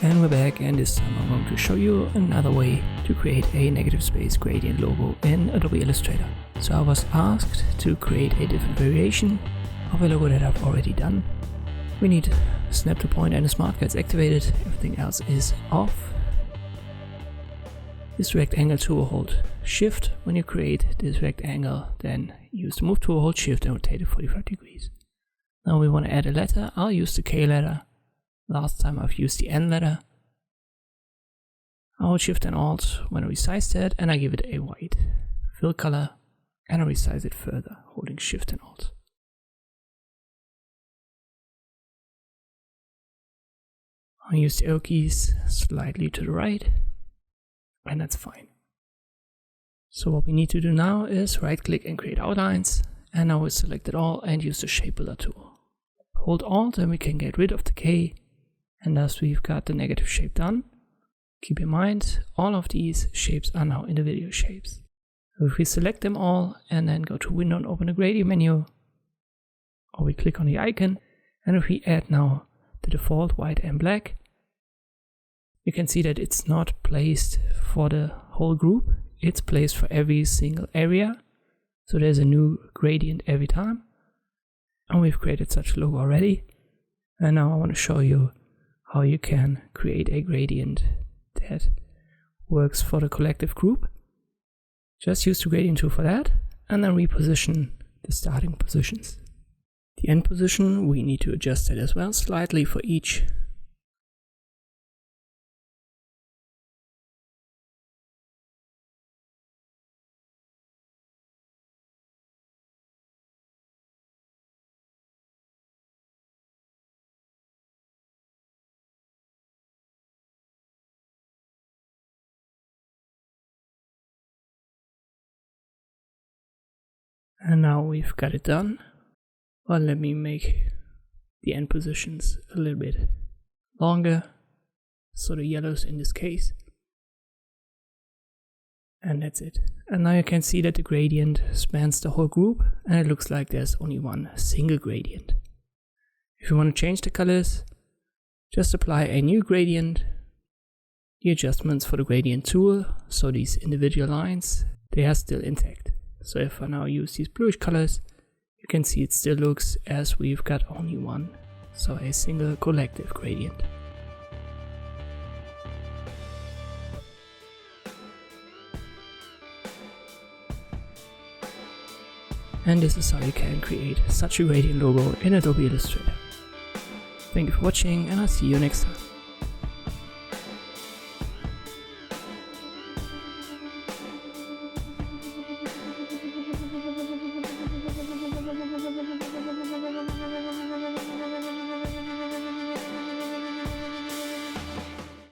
And we're back, and this time I'm going to show you another way to create a negative space gradient logo in Adobe Illustrator. So I was asked to create a different variation of a logo that I've already done. We need snap to point and the smart guides activated, everything else is off. This rectangle tool, hold shift when you create this rectangle, then use the move tool, hold shift and rotate it 45 degrees. Now we want to add a letter. I'll use the K letter. Last time I've used the N letter. I'll hold shift and alt when I resize that, and I give it a white fill color and I resize it further, holding shift and alt. I'll use the arrow keys slightly to the right, and that's fine. So what we need to do now is right click and create outlines, and now we select it all and use the shape builder tool. Hold alt and we can get rid of the K, and thus we've got the negative shape done. Keep in mind, all of these shapes are now individual shapes. So if we select them all and then go to Window and open the gradient menu, or we click on the icon, and if we add now the default white and black, you can see that it's not placed for the whole group, it's placed for every single area. So there's a new gradient every time. And we've created such a logo already. And now I want to show you how you can create a gradient that works for the collective group. Just use the gradient tool for that, and then reposition the starting positions. The end position, we need to adjust that as well slightly for each. And now we've got it done. Well, let me make the end positions a little bit longer, so the yellows in this case. And that's it. And now you can see that the gradient spans the whole group, and it looks like there's only one single gradient. If you want to change the colors, just apply a new gradient. The adjustments for the gradient tool, so these individual lines, they are still intact. So if I now use these bluish colors, you can see it still looks as we've got only one, so a single collective gradient. And this is how you can create such a gradient logo in Adobe Illustrator. Thank you for watching, and I'll see you next time.